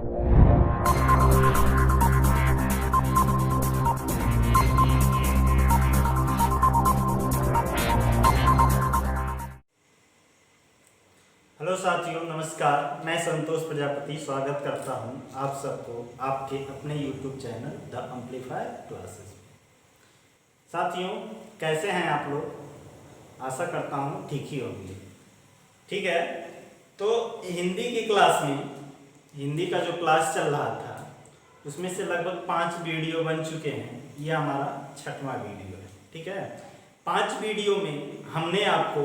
Hello साथियों, नमस्कार। मैं संतोष प्रजापति स्वागत करता हूं आप सबको आपके अपने YouTube channel the amplifier classes में। साथियों, कैसे हैं आप लोग? आशा करता हूं ठीक ही होंगे। ठीक है, तो हिंदी की क्लास में हिंदी का जो क्लास चल रहा था उसमें से लगभग 5 वीडियो बन चुके हैं। ये हमारा 6वां वीडियो है। ठीक है, 5 वीडियो में हमने आपको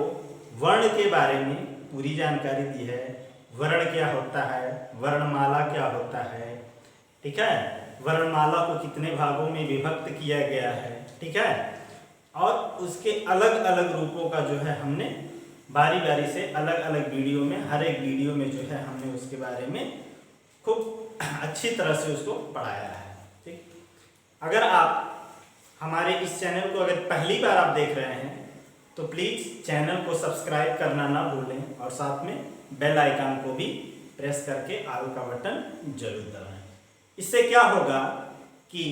वर्ण के बारे में पूरी जानकारी दी है। वर्ण क्या होता है, वर्णमाला क्या होता है, ठीक है, वर्णमाला को कितने भागों में विभक्त किया गया है, ठीक है, और उसके अलग अलग रूपों का जो है हमने बारी बारी से अलग अलग वीडियो में, हर एक वीडियो में जो है हमने उसके बारे में खूब अच्छी तरह से उसको पढ़ाया है। ठीक, अगर आप हमारे इस चैनल को अगर पहली बार आप देख रहे हैं तो प्लीज़ चैनल को सब्सक्राइब करना ना भूलें और साथ में बेल आइकन को भी प्रेस करके ऑल का बटन जरूर दबाएं। इससे क्या होगा कि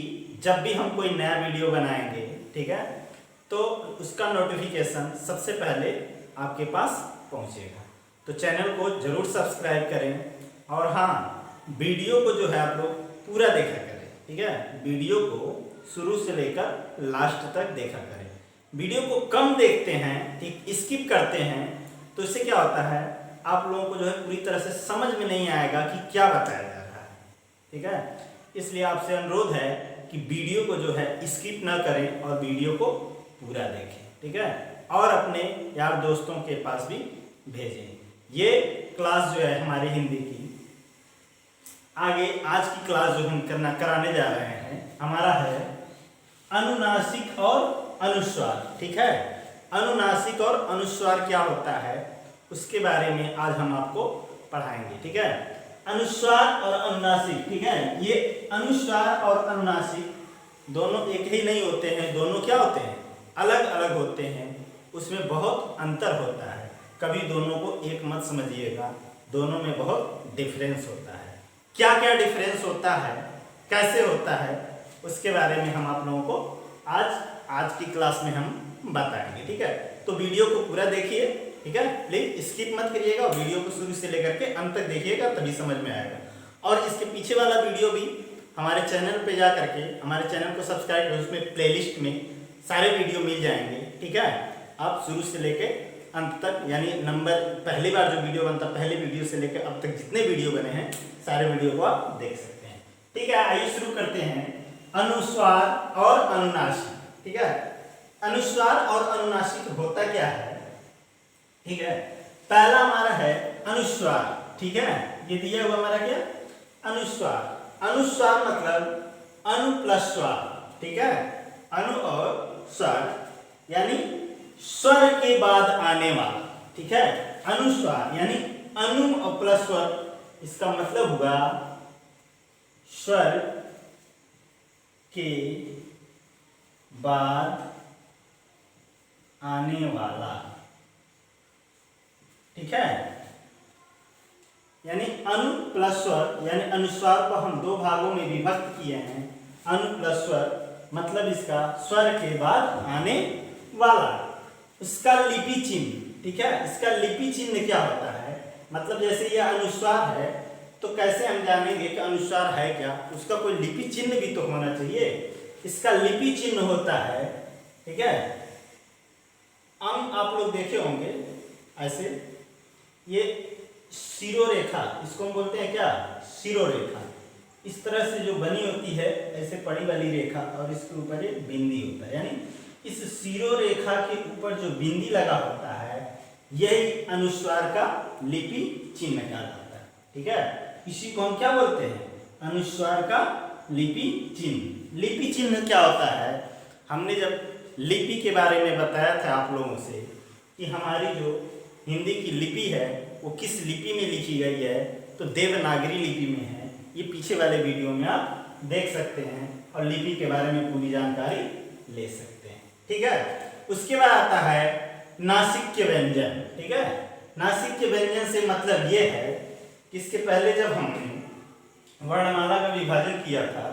जब भी हम कोई नया वीडियो बनाएंगे, ठीक है, तो उसका नोटिफिकेशन सबसे पहले आपके पास पहुंचेगा। तो चैनल को जरूर सब्सक्राइब करें और हाँ, वीडियो को जो है आप लोग पूरा देखा करें। ठीक है, वीडियो को शुरू से लेकर लास्ट तक देखा करें। वीडियो को कम देखते हैं, ठीक, स्किप करते हैं, तो इससे क्या होता है, आप लोगों को जो है पूरी तरह से समझ में नहीं आएगा कि क्या बताया जा रहा है। ठीक है, इसलिए आपसे अनुरोध है कि वीडियो को जो है स्किप ना करें और वीडियो को पूरा देखें। ठीक है, और अपने यार दोस्तों के पास भी भेजें। ये क्लास जो है हमारी हिंदी की, आगे आज की क्लास जो हम कराने जा रहे हैं हमारा है अनुनासिक और अनुस्वार। ठीक है, अनुनासिक और अनुस्वार क्या होता है उसके बारे में आज हम आपको पढ़ाएंगे। ठीक है, अनुस्वार और अनुनासिक, ठीक है, ये अनुस्वार और अनुनासिक दोनों एक ही नहीं होते हैं, दोनों क्या होते हैं, अलग अलग होते हैं। उसमें बहुत अंतर होता है, कभी दोनों को एक मत समझिएगा, दोनों में बहुत डिफरेंस होता है। क्या क्या डिफरेंस होता है, कैसे होता है, उसके बारे में हम आप लोगों को आज की क्लास में हम बताएंगे। ठीक है, तो वीडियो को पूरा देखिए। ठीक है, प्लीज स्किप मत करिएगा, वीडियो को शुरू से लेकर के अंत तक देखिएगा, तभी समझ में आएगा। और इसके पीछे वाला वीडियो भी हमारे चैनल पे जा करके हमारे चैनल को सब्सक्राइब करें, उसमें प्लेलिस्ट में सारे वीडियो मिल जाएंगे। ठीक है, आप शुरू से लेके अंत तक, यानी नंबर पहली बार जो वीडियो बनता, पहले वीडियो से लेकर अब तक जितने वीडियो बने हैं सारे वीडियो को आप देख सकते हैं। ठीक है, आइए शुरू करते हैं अनुस्वार और अनुनासिक। ठीक है, अनुस्वार और अनुनासिक होता क्या है? ठीक है, पहला हमारा है अनुस्वार। ठीक है, ये दिया हुआ हमारा क्या, अनुस्वार। अनुस्वार मतलब अनु प्लस स्वर। ठीक है, अनु और स्वर यानी स्वर के बाद आने वाला। ठीक है, अनुस्वार यानी अनु और प्लस स्वर, इसका मतलब हुआ स्वर के बाद आने वाला। ठीक है, यानी अनु प्लस स्वर, यानी अनुस्वार को हम दो भागों में विभक्त किए हैं। अनु प्लस स्वर मतलब इसका स्वर के बाद आने वाला, उसका लिपि चिन्ह। ठीक है, इसका लिपि चिन्ह क्या होता है, मतलब जैसे यह अनुस्वार है तो कैसे हम जानेंगे कि अनुस्वार है क्या, उसका कोई लिपि चिन्ह भी तो होना चाहिए। इसका लिपि चिन्ह होता है, ठीक है, आप लोग देखे होंगे ऐसे, ये शिरोरेखा, इसको हम बोलते हैं क्या, शिरोरेखा। इस तरह से जो बनी होती है ऐसे पड़ी वाली रेखा, और इसके ऊपर एक बिंदी होता है, यानी इस शिरोरेखा के ऊपर जो बिंदी लगा होता है यही अनुस्वार का लिपि चिन्ह कहलाता है। ठीक है, इसी को हम क्या बोलते हैं, अनुस्वार का लिपि चिन्ह। लिपि चिन्ह क्या होता है, हमने जब लिपि के बारे में बताया था आप लोगों से कि हमारी जो हिंदी की लिपि है वो किस लिपि में लिखी गई है, तो देवनागरी लिपि में है। ये पीछे वाले वीडियो में आप देख सकते हैं और लिपि के बारे में पूरी जानकारी ले सकते हैं। ठीक है, उसके बाद आता है नासिक्य व्यंजन। ठीक है, नासिक्य व्यंजन से मतलब ये है कि इसके पहले जब हमने वर्णमाला का विभाजन किया था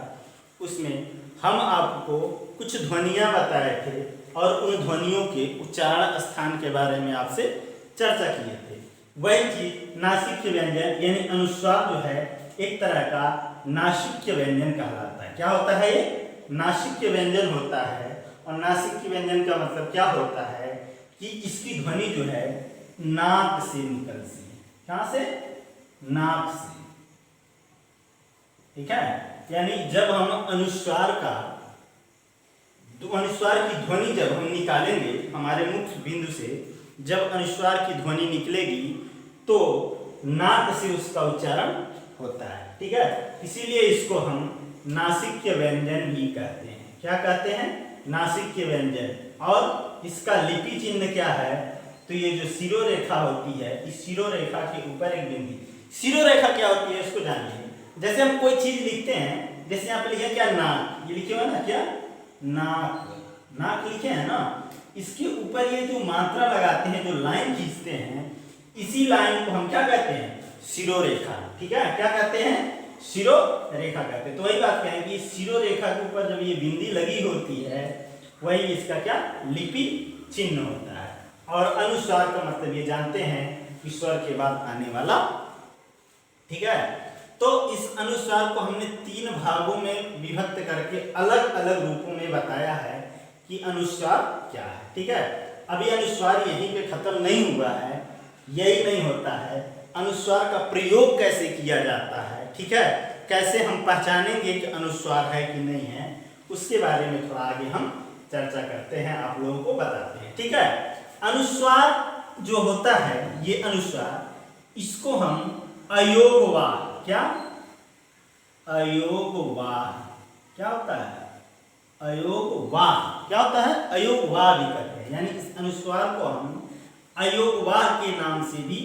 उसमें हम आपको कुछ ध्वनियां बताए थे और उन ध्वनियों के उच्चारण स्थान के बारे में आपसे चर्चा किए थे। वही चीज नासिक्य व्यंजन यानी अनुस्वार जो है एक तरह का नासिक्य व्यंजन कहलाता है। क्या होता है? ये नासिक्य व्यंजन होता है। और नासिक्य व्यंजन का मतलब क्या होता है कि इसकी ध्वनि जो है नाक से निकलती है। कहां से? नाक से। ठीक है, यानी जब हम अनुस्वार की ध्वनि जब हम निकालेंगे हमारे मुख बिंदु से, जब अनुस्वार की ध्वनि निकलेगी तो नाक से उसका उच्चारण होता है। ठीक है, इसीलिए इसको हम नासिक्य व्यंजन भी कहते हैं। क्या कहते हैं? नासिक्य व्यंजन। और इसका लिपि चिन्ह क्या है? तो ये जो शिरोरेखा होती है, इस शिरोरेखा के ऊपर एक बिंदी। शिरोरेखा क्या होती है इसको जानिए। जैसे हम कोई चीज लिखते हैं, जैसे यहाँ पे लिखे क्या? नाक। ये लिखे हुआ ना क्या? नाक। नाक लिखे हैं ना, इसके ऊपर ये जो मात्रा लगाते हैं, जो लाइन खींचते हैं, इसी लाइन को हम क्या कहते हैं? शिरोरेखा। ठीक है, क्या कहते हैं? शिरोरेखा कहते हैं। तो वही बात कहें कि शिरोरेखा के ऊपर जब ये बिंदी लगी होती है, वही इसका क्या? लिपि चिन्ह होता है। और अनुस्वार का मतलब ये जानते हैं कि स्वर के बाद आने वाला। ठीक है, तो इस अनुस्वार को हमने 3 भागों में विभक्त करके अलग अलग रूपों में बताया है कि अनुस्वार क्या है। ठीक है, अभी अनुस्वार यहीं पे खत्म नहीं हुआ है, यही नहीं होता है। अनुस्वार का प्रयोग कैसे किया जाता है, ठीक है, कैसे हम पहचानेंगे कि अनुस्वार है कि नहीं है, उसके बारे में थोड़ा आगे हम चर्चा करते हैं, आप लोगों को बताते हैं। ठीक है, अनुस्वार जो होता है, ये अनुस्वार, इसको हम अयोगवाह, क्या? अयोगवाह। क्या होता है? अयोगवाह। क्या होता है? अयोगवाह भी कहते हैं। यानी इस अनुस्वार को हम अयोगवाह के नाम से भी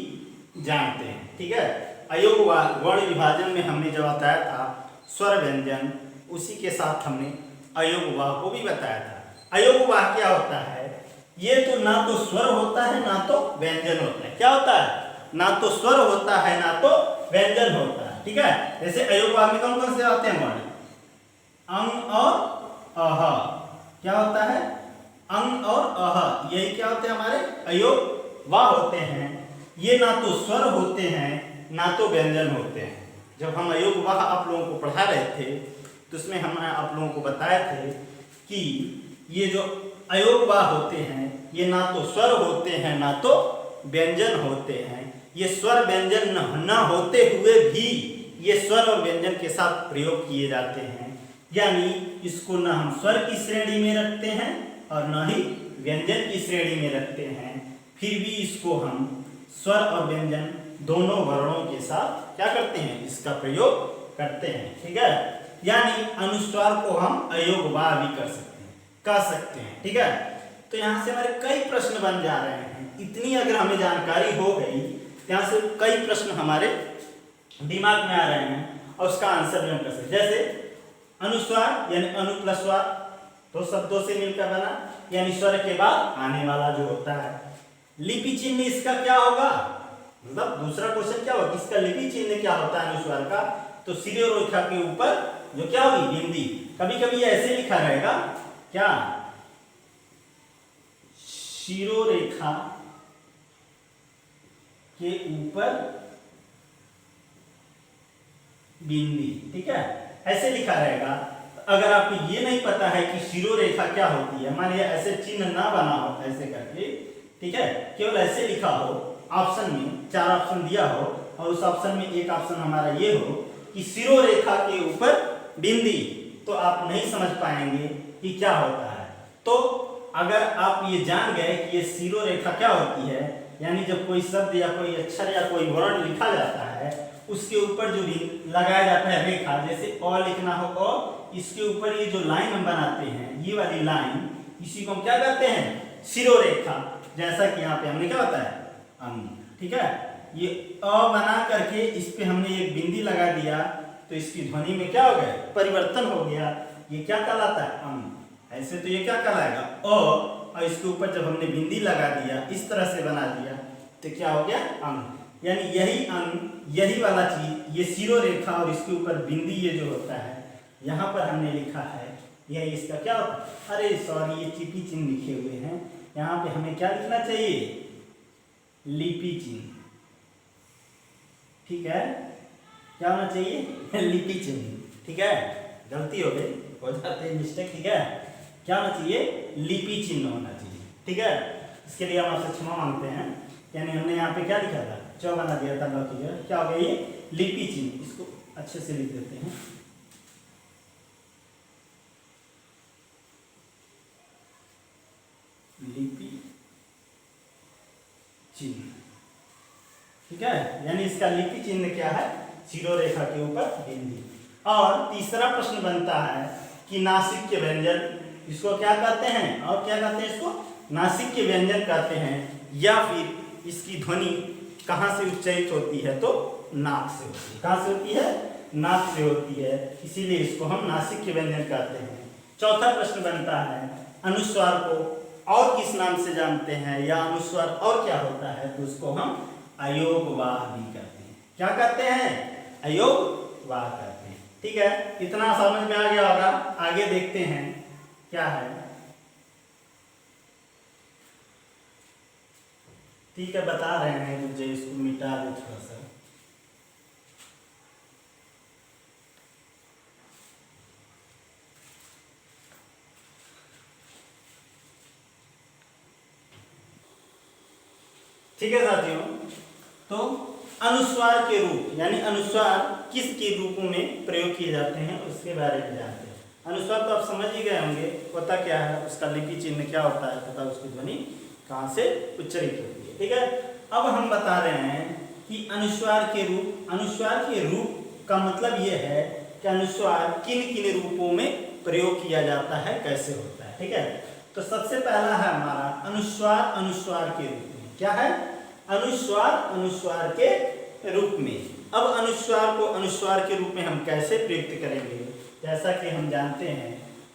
जानते हैं। ठीक है, अयोगवाह वर्ण विभाजन में हमने जो बताया था स्वर व्यंजन, उसी के साथ हमने अयोगवाह को भी बताया था। अयोगवाह क्या होता है? ये तो ना तो स्वर होता है ना तो व्यंजन होता है। क्या होता है? ना तो स्वर होता है ना तो व्यंजन होता है। ठीक है, जैसे अयोगवाह में कौन कौन से आते हैं वर्ण? अंग और अह। क्या होता है? अंग और अह, यही क्या होते हैं? हमारे अयोगवाह होते हैं। ये ना तो स्वर होते हैं ना तो व्यंजन होते हैं। जब हम अयोगवाह आप लोगों को पढ़ा रहे थे तो उसमें हम आप लोगों को बताए थे कि ये जो अयोगवाह होते हैं, ये ना तो स्वर होते हैं ना तो व्यंजन होते हैं। ये स्वर व्यंजन न होते हुए भी ये स्वर और व्यंजन के साथ प्रयोग किए जाते हैं। यानी इसको न हम स्वर की श्रेणी में रखते हैं और न ही व्यंजन की श्रेणी में रखते हैं, फिर भी इसको हम स्वर और व्यंजन दोनों वर्णों के साथ क्या करते हैं? इसका प्रयोग करते हैं। ठीक है, यानी अनुस्वार को हम अयोगवाह भी कर सकते हैं। ठीक है, तो यहाँ से हमारे कई प्रश्न बन जा रहे हैं। इतनी अगर हमें जानकारी हो गई, यहाँ से कई प्रश्न हमारे दिमाग में आ रहे हैं और उसका आंसर भी हम कर सकते। जैसे अनुस्वार यानी अनु प्लस स्वर, दो शब्दों से मिलकर बना, यानी स्वर के बाद आने वाला जो होता है। लिपि चिन्ह इसका क्या होगा? मतलब दूसरा क्वेश्चन क्या होगा? इसका लिपि चिन्ह क्या होता है अनुस्वार का? तो शिरोरेखा के ऊपर जो क्या होगी? बिंदी। कभी कभी ऐसे लिखा रहेगा, क्या? शिरोरेखा के ऊपर बिंदी। ठीक है, ऐसे लिखा रहेगा। अगर आपको ये नहीं पता है कि शिरोरेखा क्या होती है, मान लिया ऐसे चिन्ह ना बना हो ऐसे करके, ठीक है, केवल ऐसे लिखा हो, ऑप्शन में 4 ऑप्शन दिया हो और उस ऑप्शन में एक ऑप्शन हमारा ये हो कि शिरोरेखा के ऊपर बिंदी, तो आप नहीं समझ पाएंगे कि क्या होता है। तो अगर आप ये जान गए कि ये शिरोरेखा क्या होती है, यानी जब कोई शब्द या कोई अक्षर या कोई वर्ण लिखा जाता है, उसके ऊपर जो लगाया जाता है रेखा, जैसे अ लिखना हो अ, इसके ऊपर ये जो लाइन हम बनाते हैं, ये वाली लाइन, इसी को हम क्या कहते हैं? शिरोरेखा। जैसा कि यहाँ पे हमने क्या होता है? अंग। ठीक है, ये अ बना करके इस पे हमने एक बिंदी लगा दिया, तो इसकी ध्वनि में क्या हो गया? परिवर्तन हो गया। ये क्या कहलाता है? अंग। ऐसे तो ये क्या कहलाएगा? अ, और इसके ऊपर जब हमने बिंदी लगा दिया, इस तरह से बना दिया, तो क्या हो गया? अंग। यानी यही अंग, यही वाला चीज, ये सीरो रेखा और इसके ऊपर बिंदी ये जो होता है, यहाँ पर हमने लिखा है, यह इसका क्या होता है, अरे सॉरी ये लिपि चिन्ह लिखे हुए हैं, यहाँ पे हमें क्या लिखना चाहिए, लिपि चिन्ह। ठीक है, क्या होना चाहिए, लिपि चिन्ह। ठीक है, गलती हो गई, हो जाते हैं मिस्टेक। ठीक है, क्या होना चाहिए, लिपि चिन्ह होना चाहिए। ठीक है, इसके लिए हम आपसे क्षमा मांगते हैं, यानी हमने यहाँ पे क्या लिखा था, चौगाना दिया था, बाकी क्या हो गया, ये लिपि चिन्ह। इसको अच्छे से लिख देते हैं, लिपि चिन्ह। ठीक है, यानी इसका लिपि चिन्ह क्या है, सीरो रेखा के ऊपर बिंदी। और तीसरा प्रश्न बनता है कि नासिक के व्यंजन, इसको क्या कहते हैं, और क्या कहते हैं, इसको नासिक के व्यंजन कहते हैं, या फिर इसकी ध्वनि कहाँ से उच्चारित होती है, तो नाक से होती है। कहाँ से होती है, नाक से होती है, इसीलिए इसको हम नासिक के व्यंजन कहते हैं। चौथा प्रश्न बनता है, अनुस्वार को और किस नाम से जानते हैं, या अनुस्वार और क्या होता है, तो उसको हम अयोगवाह भी कहते हैं। क्या कहते हैं, अयोगवाह कहते हैं। ठीक है, इतना समझ में आ गया होगा। आगे देखते हैं क्या है। ठीक है, बता रहे हैं, मुझे इसको मिटा दे थोड़ा सा। ठीक है साथियों, तो अनुस्वार के रूप, यानी अनुस्वार किस के रूपों में प्रयोग किए जाते हैं उसके बारे में जानते हैं। अनुस्वार तो आप समझ ही गए होंगे, होता क्या है, उसका लिपि चिन्ह क्या होता है तथा उसकी ध्वनि कहाँ से उच्चारित होती है। ठीक है, अब हम बता रहे हैं कि अनुस्वार के रूप, अनुस्वार के रूप का मतलब यह है कि अनुस्वार किन किन रूपों में प्रयोग किया जाता है, कैसे होता है। ठीक है, तो सबसे पहला है हमारा अनुस्वार, अनुस्वार के रूप में। क्या है, अनुस्वार अनुस्वार के रूप में। अब अनुस्वार को अनुस्वार के रूप में हम कैसे प्रयुक्त करेंगे, जैसा कि हम जानते हैं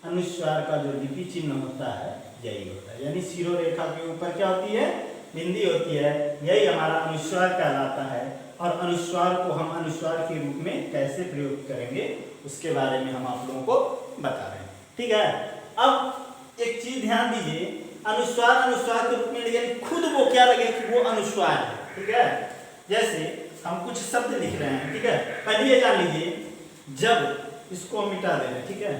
अनुस्वार का जो लिपि चिन्ह होता है यही होता है, यानी सीरो रेखा के ऊपर क्या होती है, बिंदी होती है, यही हमारा अनुस्वार कहलाता है। और अनुस्वार को हम अनुस्वार के रूप में कैसे प्रयोग करेंगे उसके बारे में हम आप लोगों को बता रहे हैं। ठीक है, अब एक चीज ध्यान दीजिए, अनुस्वार अनुस्वार के रूप में, लेकिन खुद वो क्या लगे कि वो अनुस्वार है। ठीक है, जैसे हम कुछ शब्द लिख रहे हैं। ठीक है, पहले ये जान लीजिए, जब, इसको हम मिटा दे रहे हैं। ठीक है,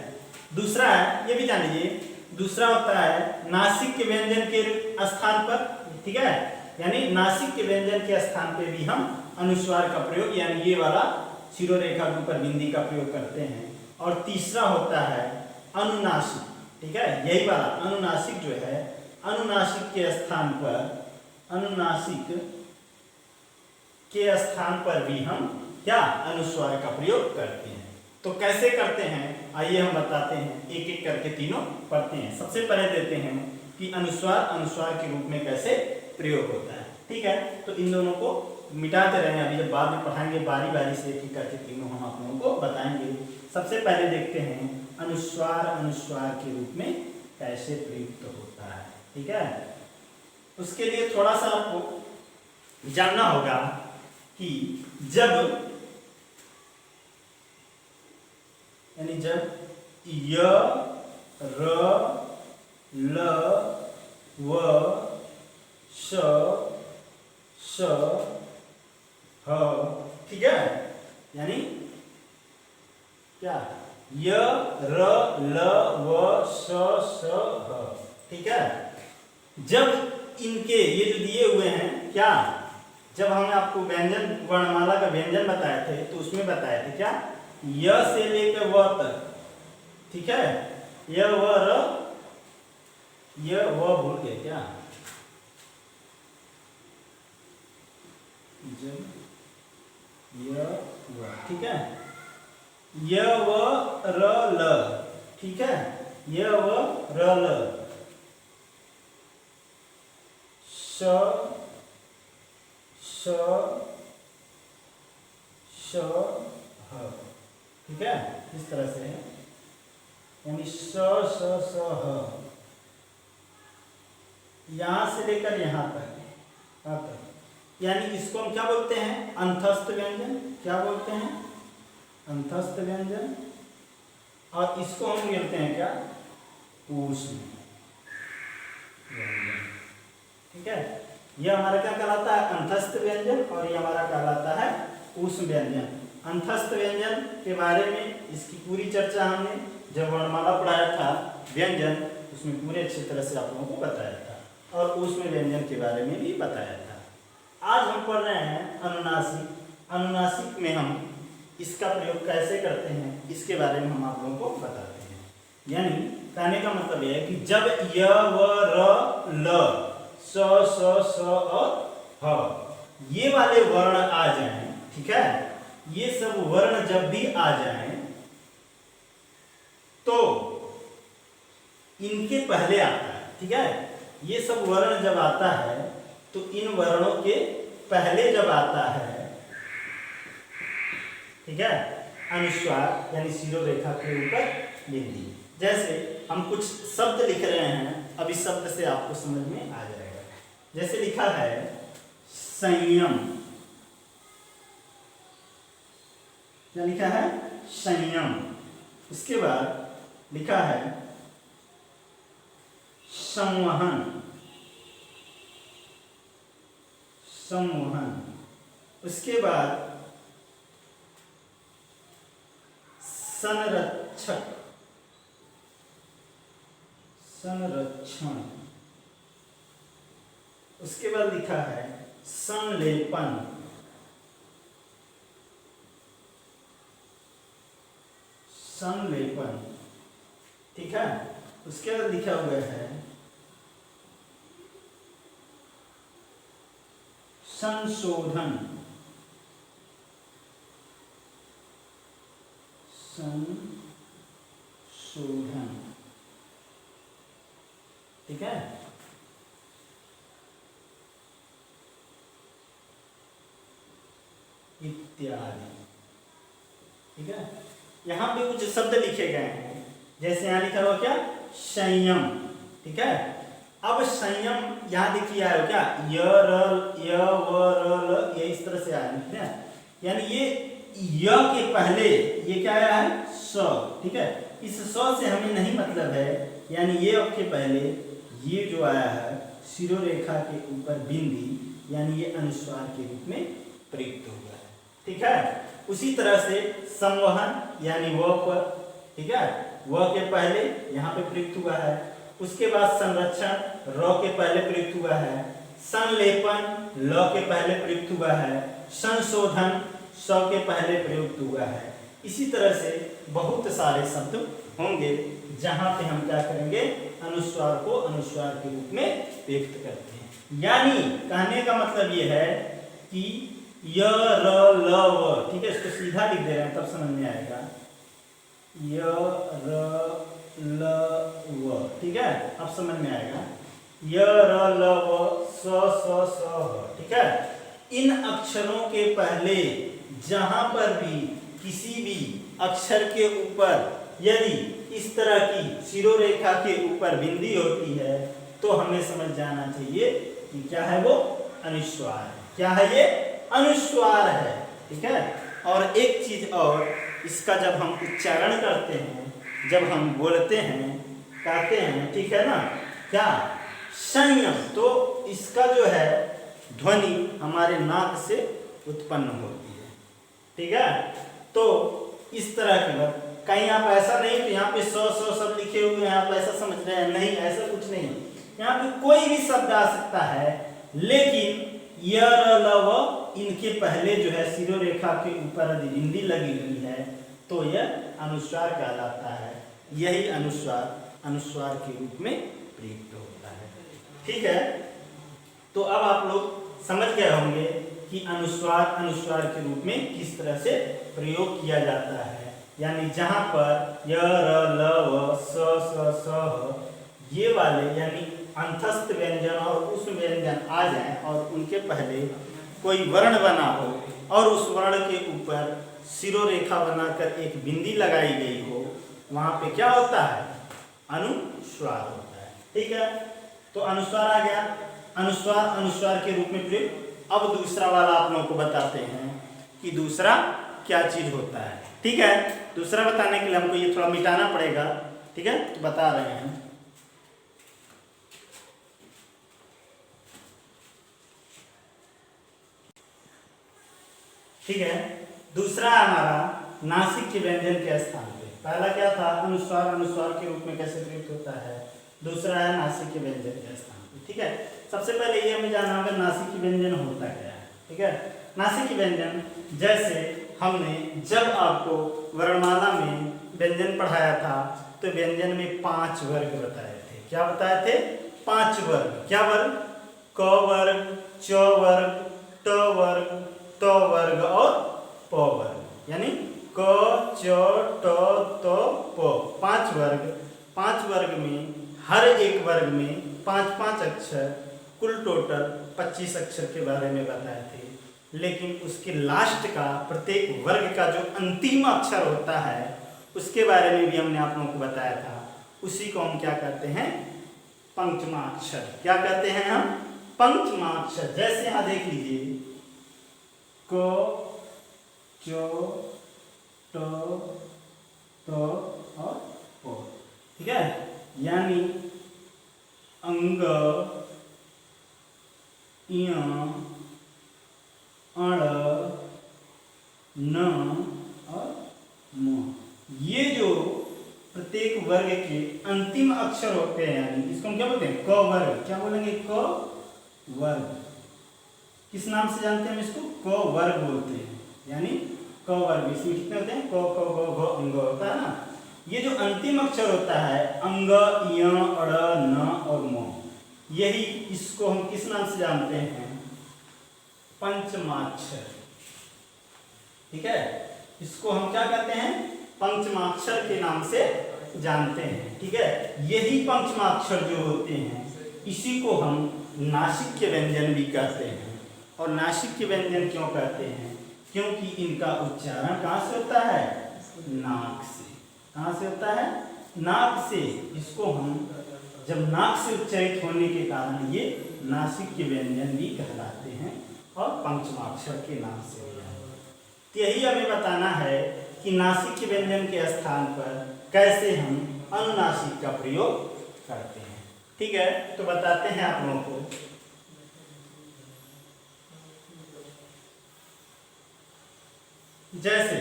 दूसरा है, ये भी जान लीजिए, दूसरा होता है नासिक के व्यंजन के स्थान पर। ठीक है, यानी नासिक के व्यंजन के स्थान पे भी हम अनुस्वार का प्रयोग, यानी ये वाला शिरो रेखा के ऊपर बिंदी का प्रयोग करते हैं। और तीसरा होता है अनुनासिक। ठीक है, यही वाला अनुनासिक जो है, अनुनासिक के स्थान पर, अनुनासिक के स्थान पर भी हम क्या, अनुस्वार का प्रयोग करते हैं। तो कैसे करते हैं, आइए हम बताते हैं, एक एक करके तीनों पढ़ते हैं। सबसे पहले देते हैं कि अनुस्वार अनुस्वार के रूप में कैसे प्रयोग होता है। ठीक है, तो इन दोनों को मिटाते रहे, अभी जब बाद में पढ़ाएंगे बारी बारी से एक एक करके तीनों हम आप लोगों को बताएंगे। सबसे पहले देखते हैं अनुस्वार अनुस्वार के रूप में कैसे प्रयुक्त होता है। ठीक है, उसके लिए थोड़ा सा आपको जानना होगा कि जब, यानी जब य, र, ल, व, श, श, ह। ठीक है, यानी क्या, य, र, ल, व, श, श, ह। ठीक है, जब इनके ये जो दिए हुए हैं, क्या, जब हमने आपको व्यंजन वर्णमाला का व्यंजन बताए थे तो उसमें बताए थे क्या, य से लेकर व तक। ठीक है, य, व, र, य, व भूल गए क्या, जब य, व। ठीक है, य, व, र, ल। ठीक है, य, व, र, ल, श, श, श, ह। ठीक है, इस तरह से है, यानी श, श, श, ह, यहां से लेकर यहां तक, यानी इसको हम क्या बोलते हैं, अंतस्थ व्यंजन। क्या बोलते हैं, अंतस्थ व्यंजन। और इसको हम बोलते हैं क्या, ऊष्म व्यंजन। ठीक है, यह हमारा क्या कहलाता है, अंतस्थ व्यंजन, और ये हमारा कहलाता है ऊष्म व्यंजन। अंतस्थ व्यंजन के बारे में इसकी पूरी चर्चा हमने जब वर्णमाला पढ़ाया था व्यंजन, उसमें पूरे अच्छी तरह से आप लोगों को बताया था, और ऊष्म व्यंजन के बारे में भी बताया था। आज हम पढ़ रहे हैं अनुनासिक। अनुनासिक में हम इसका प्रयोग कैसे करते हैं, इसके बारे में हम आप लोगों को बताते हैं। यानी कहने का मतलब यह है कि जब य व र ल स स और ह ये वाले वर्ण आ जाएं, ठीक है, ये सब वर्ण जब भी आ जाएं तो इनके पहले आता है। ठीक है, ये सब वर्ण जब आता है तो इन वर्णों के पहले जब आता है, ठीक है, अनुस्वार यानी शिरोरेखा के ऊपर बिंदी। जैसे हम कुछ शब्द लिख रहे हैं, अब इस शब्द से आपको समझ में आ जाएगा। जैसे लिखा है संयम, क्या लिखा है, संयम। उसके बाद लिखा है संवहन, संवहन। उसके बाद संरक्षक, संरक्षण। उसके बाद लिखा है संलेपन, संलेपन। ठीक है, उसके बाद लिखा हुआ है संशोधन, संशोधन। ठीक है, इत्यादि। ठीक है, यहां पे कुछ शब्द लिखे गए हैं, जैसे यहां लिखा हुआ क्या, संयम। ठीक है, अब संयम यहां देखिए आया क्या, य व र ल, ये इस तरह से आया, यानी ये य के पहले ये क्या आया है, स। ठीक है, इस स से हमें नहीं मतलब है, यानी ये के पहले ये जो आया है शिरोरेखा के ऊपर बिंदी, यानी ये अनुस्वार के रूप में प्रयुक्त हुआ है। ठीक है, उसी तरह से संवहन यानी व पर, ठीक है, व के पहले यहाँ पे प्रयुक्त हुआ है। उसके बाद संरक्षण र के पहले प्रयुक्त हुआ है। संलेपन ल के पहले प्रयुक्त हुआ है। संशोधन स के पहले प्रयुक्त हुआ है। इसी तरह से बहुत सारे शब्द होंगे जहां पे हम क्या करेंगे, अनुस्वार को अनुस्वार के रूप में व्यक्त करते हैं। यानी कहने का मतलब ये है कि य र ल व, ठीक है, इसको सीधा लिख दे रहे हैं तब समझ में आएगा, य र ल व। ठीक है, अब समझ में आएगा, य र ल व स स ह। ठीक है, इन अक्षरों के पहले जहां पर भी किसी भी अक्षर के ऊपर यदि इस तरह की शिरोरेखा के ऊपर बिंदी होती है तो हमें समझ जाना चाहिए कि क्या है, वो अनुस्वार है। क्या है, ये अनुस्वार है। ठीक है, और एक चीज और, इसका जब हम उच्चारण करते हैं, जब हम बोलते हैं, कहते हैं, ठीक है ना, क्या, संयम, तो इसका जो है ध्वनि हमारे नाक से उत्पन्न होती है। ठीक है, तो इस तरह के बात, कहीं आप ऐसा नहीं तो यहाँ पे सौ शब्द लिखे हुए हैं, आप ऐसा समझ रहे हैं, नहीं, ऐसा कुछ नहीं। यहाँ पे कोई भी शब्द आ सकता है, लेकिन य र ल व इनके पहले जो है शिरोरेखा के ऊपर यदि बिंदी लगी हुई है तो यह अनुस्वार कहलाता है। यही अनुस्वार अनुस्वार के रूप में प्रयुक्त होता है। ठीक है, तो अब आप लोग समझ गए होंगे कि अनुस्वार अनुस्वार के रूप में किस तरह से प्रयोग किया जाता है। यानी जहां पर य र ल व स ह ये वाले यानी अंतस्थ व्यंजन और उस व्यंजन आ जाएं और उनके पहले कोई वर्ण बना हो और उस वर्ण के ऊपर शिरोरेखा बनाकर एक बिंदी लगाई गई हो, वहां पे क्या होता है, अनुस्वार होता है। ठीक है, तो अनुस्वार आ गया। अनुस्वार अनुस्वार के रूप में प्रयुक्त अब दूसरा वाला आप लोगों को बताते हैं कि दूसरा क्या चीज होता है। ठीक है, दूसरा बताने के लिए हमको ये थोड़ा मिटाना पड़ेगा। ठीक है, तो बता रहे हैं। ठीक है, दूसरा हमारा नासिक के व्यंजन के स्थान पे। पहला क्या था, अनुस्वार, अनुस्वार के रूप में कैसे प्रयुक्त होता है। दूसरा है नासिक के व्यंजन के स्थान पे। ठीक है, सबसे पहले ये हमें जानना होगा नासिक के व्यंजन होता क्या है। ठीक है, नासिक के व्यंजन, जैसे हमने जब आपको वर्णमाला में व्यंजन पढ़ाया था तो व्यंजन में 5 वर्ग बताए थे। क्या बताए थे, 5 वर्ग। क्या वर्ग, क वर्ग, च वर्ग, ट वर्ग, त वर्ग और प वर्ग, यानी क च ट त प, 5 वर्ग। 5 वर्ग में हर एक वर्ग में 5-5 अक्षर, कुल टोटल 25 अक्षर के बारे में बताए थे। लेकिन उसके लास्ट का, प्रत्येक वर्ग का जो अंतिम अक्षर होता है उसके बारे में भी हमने आप लोगों को बताया था। उसी को हम क्या कहते हैं, पंचमाक्षर। क्या कहते हैं हम, पंचमाक्षर। जैसे यहां देख लीजिए, क च ट त और प। ठीक है, यानी अंग, इय, अण, न और म। ये जो प्रत्येक वर्ग के अंतिम अक्षर होते हैं, यानी इसको हम क्या बोलते हैं, क वर्ग। क्या बोलेंगे, क वर्ग। किस नाम से जानते हैं हम इसको, क वर्ग बोलते हैं। यानी क वर्ग, इसमें कितने होते हैं, क ख ग घ अंग होता है ना। ये जो अंतिम अक्षर होता है, अंग, इय, अड़, न और म, यही, इसको हम किस नाम से जानते हैं, पंचमाक्षर। ठीक है, इसको हम क्या कहते हैं, पंचमाक्षर के नाम से जानते हैं। ठीक है, यही पंचमाक्षर जो होते हैं इसी को हम नासिक के व्यंजन भी कहते हैं। और नासिक के व्यंजन क्यों कहते हैं, क्योंकि इनका उच्चारण कहाँ से होता है, नाक से। कहाँ से होता है, नाक से। इसको हम जब नाक से उच्चारित होने के कारण ये नासिक के व्यंजन भी कहलाते हैं और पंचमाक्षर के नाम से हो जाते हैं। तो यही हमें बताना है कि नासिक के व्यंजन के स्थान पर कैसे हम अनुनासिक का प्रयोग करते हैं। ठीक है, तो बताते हैं आप लोगों को। जैसे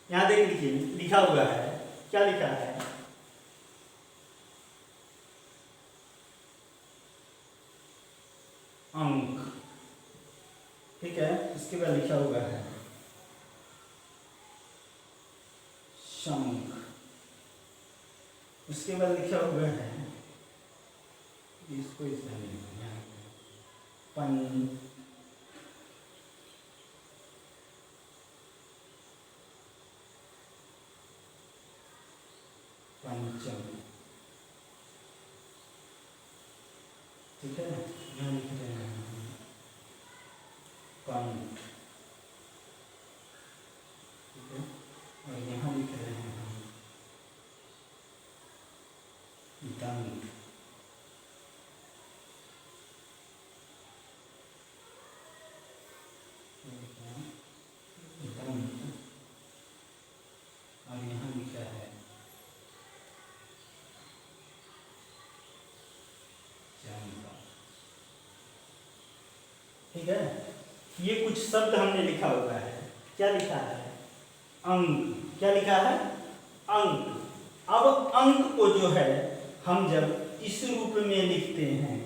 यहां देख लीजिए, लिखा हुआ है, क्या लिखा है, अंक। ठीक है, इसके बाद लिखा हुआ है शंख। उसके बाद लिखा हुआ है, इसको इसमें लिखना है, पं, पंचम। ठीक है, यहाँ लिख रहे हैं पंच। ठीक है, और यहाँ लिख रहे हैं दंड। और यहाँ लिखा है चंपा। ठीक है, ये कुछ शब्द हमने लिखा हुआ है। क्या लिखा है, अंक। क्या लिखा है, अंक। अब अंक को जो है हम जब इस रूप में लिखते हैं,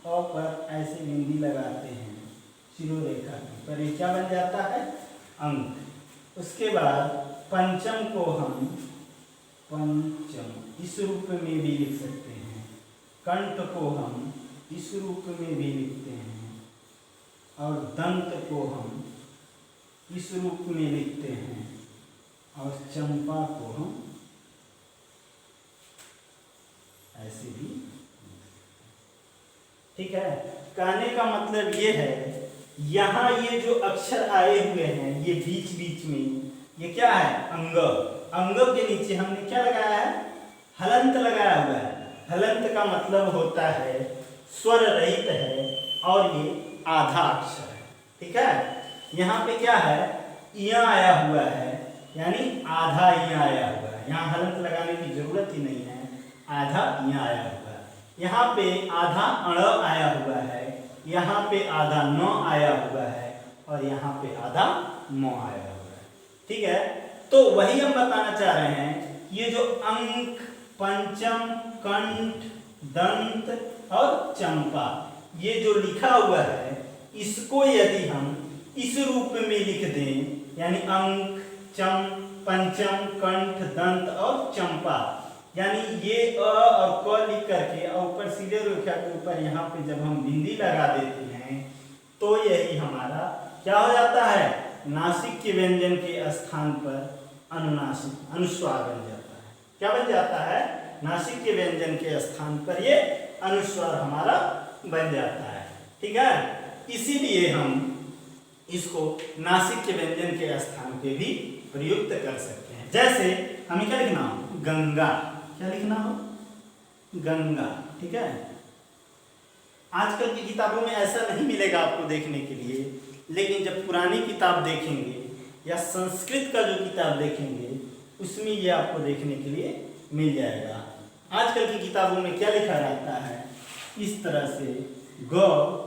अ पर ऐसे बिंदी लगाते हैं शिरोरेखा पर, ये क्या बन जाता है, अंक। उसके बाद पंचम को हम पंचम इस रूप में भी लिख सकते हैं। कंठ को हम इस रूप में भी लिखते हैं और दंत को हम इस रूप में लिखते हैं और चंपा को हम ऐसे भी। ठीक है, कहने का मतलब ये है, यहाँ ये जो अक्षर आए हुए हैं ये बीच बीच में ये क्या है, अंग। अंग के नीचे हमने क्या लगाया है, हलंत लगाया हुआ है। हलंत का मतलब होता है स्वर रहित है और ये आधा अक्षर है। ठीक है। यहाँ पे क्या है, इया आया हुआ है, यानी आधा इया आया हुआ है, यहाँ हलंत लगाने की जरूरत ही नहीं है, आधा इया आया हुआ है। यहाँ पे आधा अण आया हुआ है, यहाँ पे आधा न आया हुआ है, और यहाँ पे आधा म आया हुआ है। ठीक है, तो वही हम बताना चाह रहे हैं, ये जो अंक, पंचम, कंठ, दंत और चंपा, ये जो लिखा हुआ है, इसको यदि हम इस रूप में लिख दें, यानी अंक, चम, पंचम, कंठ, दंत और चंपा, यानी ये अ और क लिख करके और ऊपर सीधे रेखा के ऊपर यहाँ पे जब हम बिंदी लगा देते हैं, तो यही हमारा क्या हो जाता है, नासिक के व्यंजन के स्थान पर अनुनासिक अनुस्वार बन जाता है। क्या बन जाता है, नासिक के व्यंजन के स्थान पर ये अनुस्वार हमारा बन जाता है। ठीक है, इसीलिए हम इसको नासिक के व्यंजन के स्थान पे भी प्रयुक्त कर सकते हैं। जैसे हमें क्या लिखना हो, गंगा, क्या लिखना हो, गंगा। ठीक है, आजकल की किताबों में ऐसा नहीं मिलेगा आपको देखने के लिए, लेकिन जब पुरानी किताब देखेंगे या संस्कृत का जो किताब देखेंगे, उसमें ये आपको देखने के लिए मिल जाएगा। आजकल की किताबों में क्या लिखा रहता है, इस तरह से ग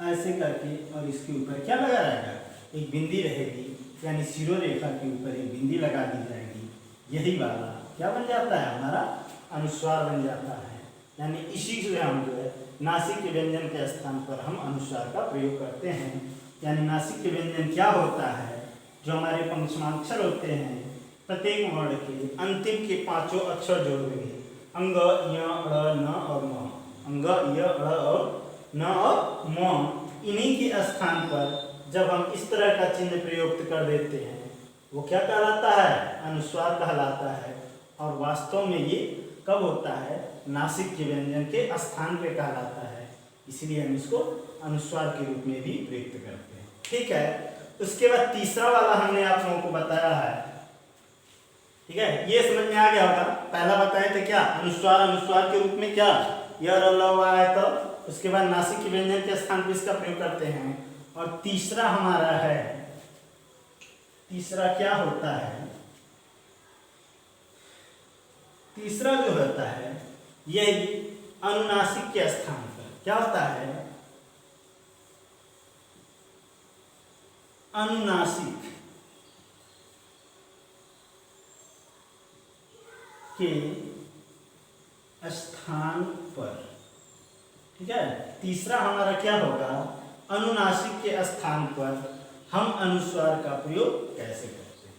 ऐसे करके, और इसके ऊपर क्या लगा रहेगा, एक बिंदी रहेगी, यानी शिरो रेखा के ऊपर एक बिंदी लगा दी जाएगी, यही वाला क्या बन जाता है, हमारा अनुस्वार बन जाता है। यानी इसी से हम जो है नासिक के व्यंजन के स्थान पर हम अनुस्वार का प्रयोग करते हैं। यानी नासिक के व्यंजन क्या होता है, जो हमारे पंचमाक्षर होते हैं, प्रत्येक वर्ण के अंतिम के पांचों अक्षर जोड़ देंगे, अंग, य, अ, न और म, अंग, य, अ और न और म, इन्हीं के स्थान पर जब हम इस तरह का चिन्ह प्रयुक्त कर देते हैं, वो क्या कहलाता है, अनुस्वार कहलाता है। और वास्तव में ये कब होता है, नासिक के व्यंजन के स्थान पे कहलाता है, इसलिए हम इसको अनुस्वार के रूप में भी प्रयुक्त करते हैं। ठीक है, उसके बाद तीसरा वाला हमने आप लोगों को बताया है। ठीक है, ये समझ में आ गया होगा। पहला बताए थे क्या, अनुस्वार, अनुस्वार के रूप में क्या य, र, ल, व आए, तो उसके बाद नासिक के व्यंजन के स्थान पर इसका प्रयोग करते हैं। और तीसरा हमारा है, तीसरा क्या होता है, तीसरा जो होता है यही अनुनासिक के स्थान पर क्या होता है, अनुनासिक के स्थान पर। ठीक है, तीसरा हमारा क्या होगा, अनुनासिक के स्थान पर हम अनुस्वार का प्रयोग कैसे करते हैं।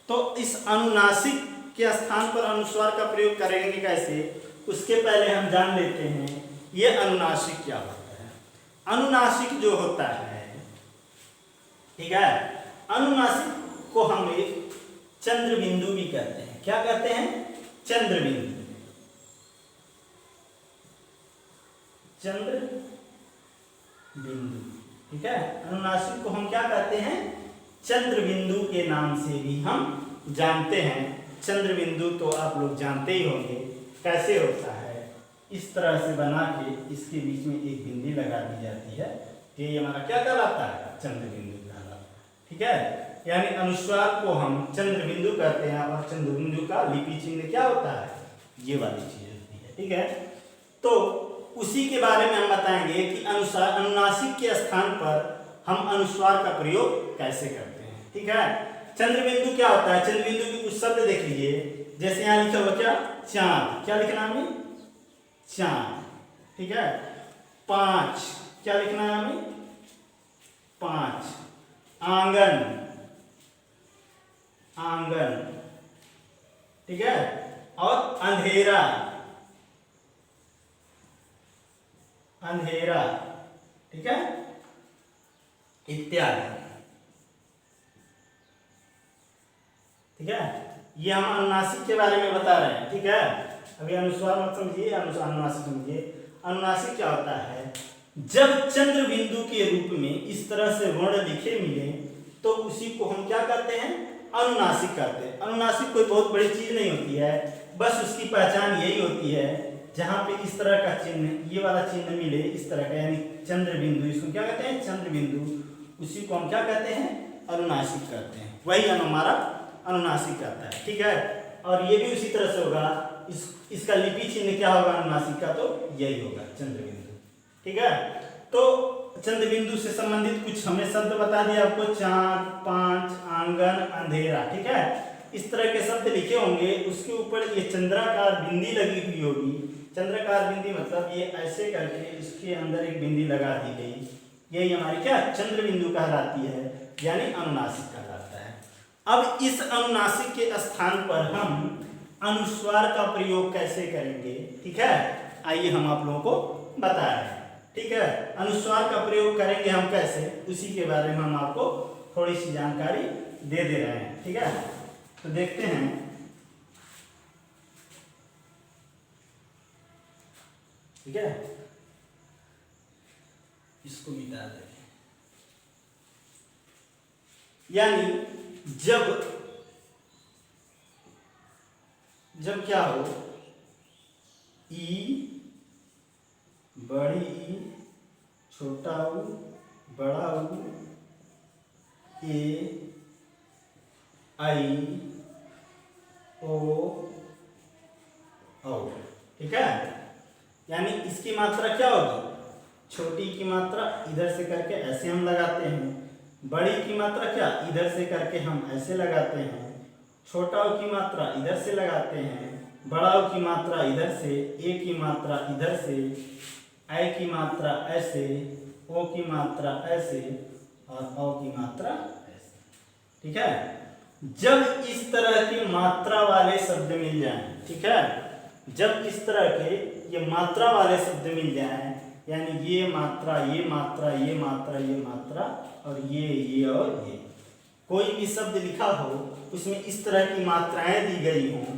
तो इस अनुनासिक के स्थान पर अनुस्वार का प्रयोग करेंगे कैसे, उसके पहले हम जान लेते हैं ये अनुनासिक क्या होता है। अनुनासिक जो होता है, ठीक है, अनुनासिक को हम एक चंद्र बिंदु भी कहते हैं। क्या कहते हैं, चंद्र बिंदु, चंद्र बिंदु। ठीक है, अनुनासिक को हम क्या कहते हैं, चंद्र बिंदु के नाम से भी हम जानते हैं। चंद्र बिंदु तो आप लोग जानते ही होंगे कैसे होता है, इस तरह से बना के इसके बीच में एक बिंदी लगा दी जाती है, ये हमारा क्या कहलाता है, चंद्र बिंदु कहलाता है। ठीक है, यानी अनुस्वार को हम चंद्र बिंदु कहते हैं, और चंद्र बिंदु का लिपि चिन्ह क्या होता है, ये वाली चीज होती है। ठीक है, तो उसी के बारे में हम बताएंगे कि अनुनासिक के स्थान पर हम अनुस्वार का प्रयोग कैसे करते हैं। ठीक है, चंद्र बिंदु क्या होता है, चंद्र बिंदु के कुछ शब्द देख लीजिए। जैसे यहाँ लिखा हुआ क्या, चांद, क्या लिखना हमें, चांद। ठीक है, पांच, क्या लिखना है हमें, पांच। आंगन, आंगन। ठीक है, और अंधेरा, अंधेरा। ठीक है, इत्यादि। ठीक है, ये हम अनुनासिक के बारे में बता रहे हैं। ठीक है, अभी अनुस्वार मत समझिए, अनुनासिक समझिए। अनुनासिक क्या होता है, जब चंद्र बिंदु के रूप में इस तरह से वर्ण लिखे मिले तो उसी को हम क्या करते हैं, अनुनासिक करते हैं। अनुनासिक कोई बहुत बड़ी चीज नहीं होती है, बस उसकी पहचान यही होती है जहाँ पे इस तरह का चिन्ह, ये वाला चिन्ह मिले इस तरह का, यानी चंद्र बिंदु, इसको क्या कहते हैं? चंद्र बिंदु। उसी को हम क्या कहते हैं? अनुनासिक कहते हैं। वही हमारा अनुनासिक कहता है, ठीक है। और ये भी उसी तरह से होगा, इसका लिपि चिन्ह क्या होगा अनुनासिक का? तो यही होगा, चंद्र बिंदु, ठीक है। तो चंद्र बिंदु से संबंधित कुछ हमने शब्द बता दिया आपको, चांद, पांच, आंगन, अंधेरा, ठीक है। इस तरह के शब्द लिखे होंगे, उसके ऊपर ये चंद्राकार बिंदी लगी हुई होगी। चंद्राकार बिंदी मतलब ये ऐसे करके इसके अंदर एक बिंदी लगा दी गई, यही हमारी क्या? चंद्र बिंदु कहलाती है, यानी अनुनासिक कहलाता है। अब इस अनुनासिक के स्थान पर हम अनुस्वार का प्रयोग कैसे करेंगे, ठीक है, आइए हम आप लोगों को बता रहे हैं, ठीक है। अनुस्वार का प्रयोग करेंगे हम कैसे, उसी के बारे में हम आपको थोड़ी सी जानकारी दे रहे हैं, ठीक है। तो देखते हैं, ठीक है, इसको मिटा दें। यानी जब क्या हो, ई, बड़ी ई, छोटा ऊ, बड़ा ऊ, ए, आई, ओ, औ, ठीक है। यानी इसकी मात्रा क्या होगी? छोटी की मात्रा इधर से करके ऐसे हम लगाते हैं, बड़ी की मात्रा क्या इधर से करके हम ऐसे लगाते हैं, छोटा ऊ की मात्रा इधर से लगाते हैं, बड़ा ऊ की मात्रा इधर से, ए की मात्रा इधर से, आई की मात्रा ऐसे, ओ की मात्रा ऐसे और औ की मात्रा ऐसे, ठीक है। जब इस तरह की मात्रा वाले शब्द मिल जाएं, ठीक है, जब इस तरह के ये मात्रा वाले शब्द मिल जाएं, यानी ये मात्रा, ये मात्रा, ये मात्रा, ये मात्रा और ये और ये, कोई भी शब्द लिखा हो उसमें इस तरह की मात्राएं दी गई हों,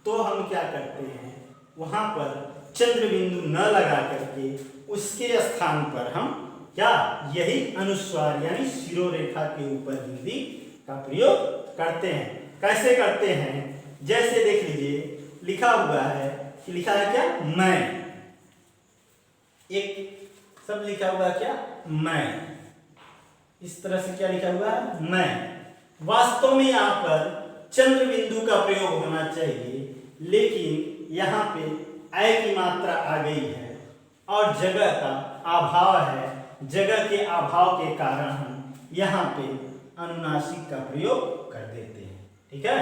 तो हम क्या करते हैं, वहां पर चंद्र बिंदु न लगा करके उसके स्थान पर हम क्या, यही अनुस्वार यानी शिरोरेखा के ऊपर हिंदी का प्रयोग करते हैं। कैसे करते हैं? जैसे देख लीजिए, लिखा हुआ है कि लिखा है क्या? मैं, एक शब्द लिखा हुआ है क्या? मैं। इस तरह से क्या लिखा हुआ है? मैं। वास्तव में यहाँ पर चंद्र बिंदु का प्रयोग होना चाहिए, लेकिन यहाँ पे ऐ की मात्रा आ गई है और जगह का अभाव है। जगह के अभाव के कारण हम यहाँ पे अनुनासिक का प्रयोग कर देते हैं, ठीक है।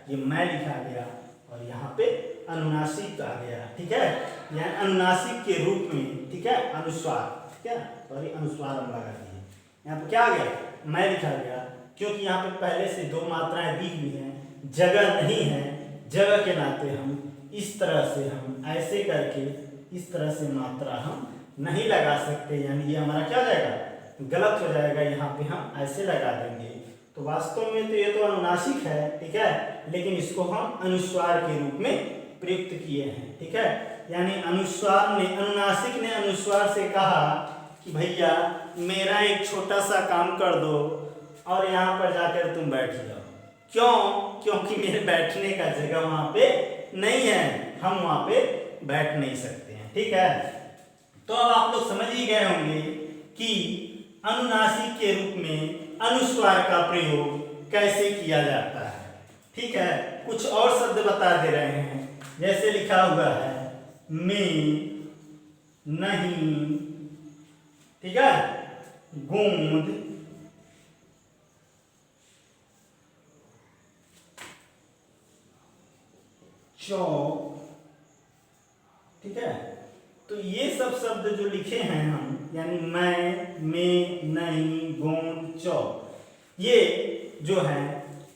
ये मैं लिखा गया और यहाँ पे अनुनासिक आ गया, ठीक है। यहाँ अनुनासिक के रूप में, ठीक है, अनुस्वार, ठीक है, सॉरी अनुस्वार हम लगा दिए। यहाँ पे क्या आ गया? मैं लिखा गया, क्योंकि यहाँ पे पहले से दो मात्राएं दी हुई हैं, जगह नहीं है, जगह के नाते हम इस तरह से, हम ऐसे करके इस तरह से मात्रा हम नहीं लगा सकते, यानी ये हमारा क्या हो जाएगा? गलत हो जाएगा। यहाँ पे हम ऐसे लगा देंगे, तो वास्तव में तो ये तो अनुनासिक है, ठीक है, लेकिन इसको हम अनुस्वार के रूप में प्रयुक्त किए हैं, ठीक है। यानी अनुस्वार ने, अनुनासिक ने अनुस्वार से कहा कि भैया मेरा एक छोटा सा काम कर दो और यहाँ पर जाकर तुम बैठ जाओ। क्यों? क्योंकि मेरे बैठने का जगह वहाँ पे नहीं है, हम वहाँ पे बैठ नहीं सकते हैं, ठीक है। तो अब आप लोग समझ ही गए होंगे कि अनुनासिक के रूप में अनुस्वार का प्रयोग कैसे किया जाता है, ठीक है। कुछ और शब्द बता दे रहे हैं, जैसे लिखा हुआ है में, नहीं, ठीक है, गूंद, चौक, ठीक है। तो ये सब शब्द जो लिखे हैं हम, यानी मैं, में, नहीं, गोंद, चौक, ये जो है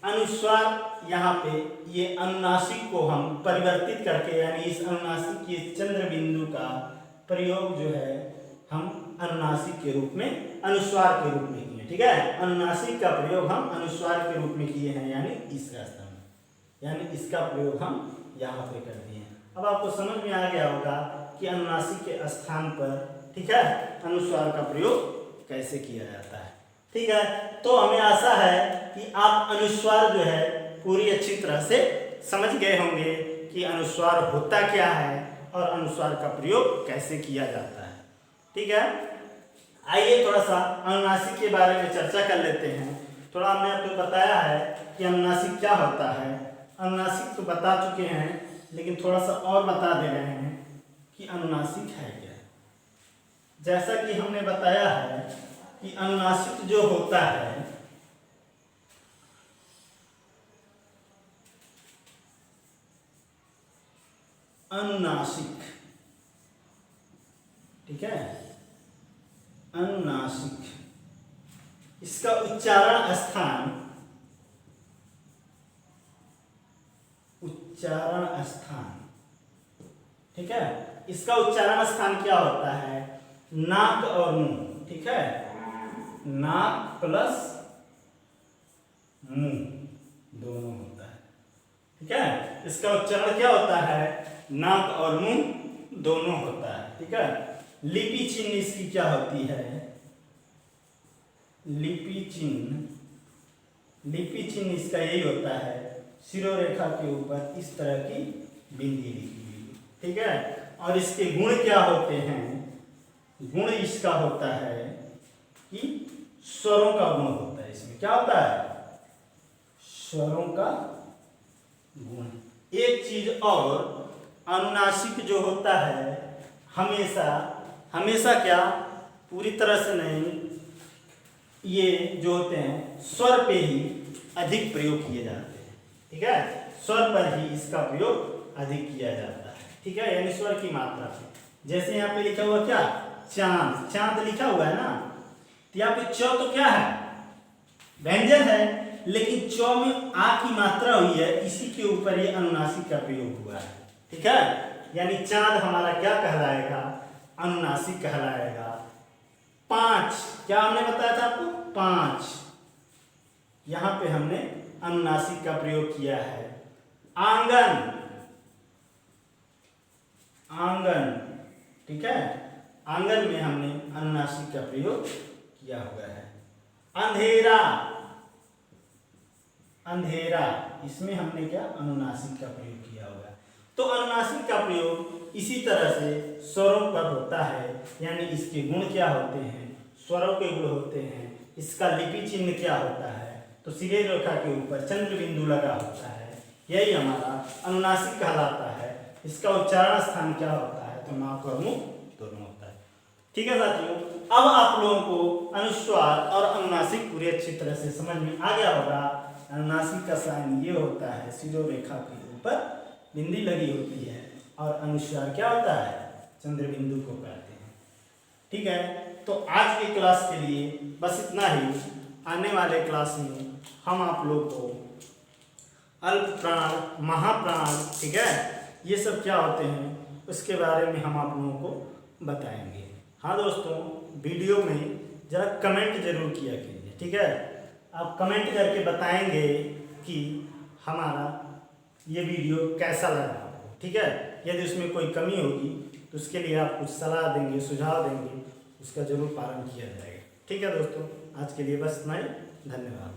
अनुस्वार, यहाँ पे ये अनुनासिक को हम परिवर्तित करके, यानी इस अनुनासिक के चंद्र बिंदु का प्रयोग जो है हम अनुनासिक के रूप में, अनुस्वार के रूप में किए, ठीक है। अनुनासिक का प्रयोग हम अनुस्वार के रूप में किए हैं, यानी इस रास्ते में, यानी इसका प्रयोग हम यहाँ पे कर दिए। अब आपको समझ में आ गया होगा कि अनुनासिक के स्थान पर, ठीक है, अनुस्वार का प्रयोग कैसे किया जाता है, ठीक है। तो हमें आशा है कि आप अनुस्वार जो है पूरी अच्छी तरह से समझ गए होंगे कि अनुस्वार होता क्या है और अनुस्वार का प्रयोग कैसे किया जाता है। ठीक है, आइए थोड़ा सा अनुनासिक के बारे में चर्चा कर लेते हैं। थोड़ा हमने आपको बताया है कि अनुनासिक क्या होता है, अनुनासिक तो बता चुके हैं, लेकिन थोड़ा सा और बता दे रहे हैं कि अनुनासिक है क्या। जैसा कि हमने बताया है कि अनुनासिक जो होता है अनुनासिक, ठीक है, अनुनासिक, इसका उच्चारण स्थान ठीक है, इसका उच्चारण स्थान क्या होता है, नाक और मुंह। ठीक है, नाक प्लस मुंह दोनों होता है। ठीक है, इसका उच्चारण क्या होता है, नाक और मुंह दोनों होता है। ठीक है, लिपि चिन्ह इसकी क्या होती है, लिपि चिन्ह इसका यही होता है, शिरोरेखा के ऊपर इस तरह की बिंदी लिखी हुई। ठीक है, और इसके गुण क्या होते हैं, गुण इसका होता है कि स्वरों का गुण होता है। इसमें क्या होता है, स्वरों का गुण। एक चीज और, अनुनासिक जो होता है हमेशा क्या, पूरी तरह से नहीं, ये जो होते हैं स्वर पे ही अधिक प्रयोग किए जाते हैं। ठीक है, स्वर पर ही इसका प्रयोग अधिक किया जाता है। ठीक है, यानी स्वर की मात्रा पे। जैसे यहाँ पे लिखा हुआ क्या, चांद, चांद लिखा हुआ है ना, तो यहाँ पे च तो क्या है, व्यंजन है, लेकिन च में आ की मात्रा हुई है, इसी के ऊपर ये अनुनासिक का प्रयोग हुआ है। ठीक है, यानी चांद हमारा क्या कहलाएगा, अनुनासिक कहलाएगा। 5 क्या हमने बताया था आपको, 5 यहां पे हमने अनुनासिक का प्रयोग किया है। आंगन, ठीक है, आंगन में हमने अनुनासिक का प्रयोग किया हुआ है। अंधेरा, इसमें हमने क्या, अनुनासिक का प्रयोग किया हुआ है। तो अनुनासिक का प्रयोग इसी तरह से स्वरों पर होता है, यानी इसके गुण क्या होते हैं, स्वरों के गुण होते हैं। इसका लिपि चिन्ह क्या होता है, तो सिरे रेखा के ऊपर चंद्र बिंदु लगा होता है, यही हमारा अनुनासिक कहलाता है। इसका उच्चारण स्थान क्या होता है, तो नाक और मुंह दोनों होता है। ठीक है साथियों, अब आप लोगों को अनुस्वार और अनुनासिक पूरी अच्छी तरह से समझ में आ गया होगा। अनुनासिक का साइन ये होता है, शिरोरेखा के ऊपर बिंदी लगी होती है, और अनुस्वार क्या होता है, चंद्र बिंदु को कहते हैं। ठीक है, तो आज की क्लास के लिए बस इतना ही। आने वाले क्लास में हम आप लोग को अल्प प्राण, महाप्राण, ठीक है, ये सब क्या होते हैं उसके बारे में हम आप लोगों को बताएंगे। हाँ दोस्तों, वीडियो में जरा कमेंट जरूर किया कीजिए। ठीक है, आप कमेंट करके बताएंगे कि हमारा ये वीडियो कैसा लगा आपको। ठीक है, यदि उसमें कोई कमी होगी तो उसके लिए आप कुछ सलाह देंगे, सुझाव देंगे, उसका जरूर पालन किया जाएगा। ठीक है दोस्तों, आज के लिए बस इतना ही। धन्यवाद।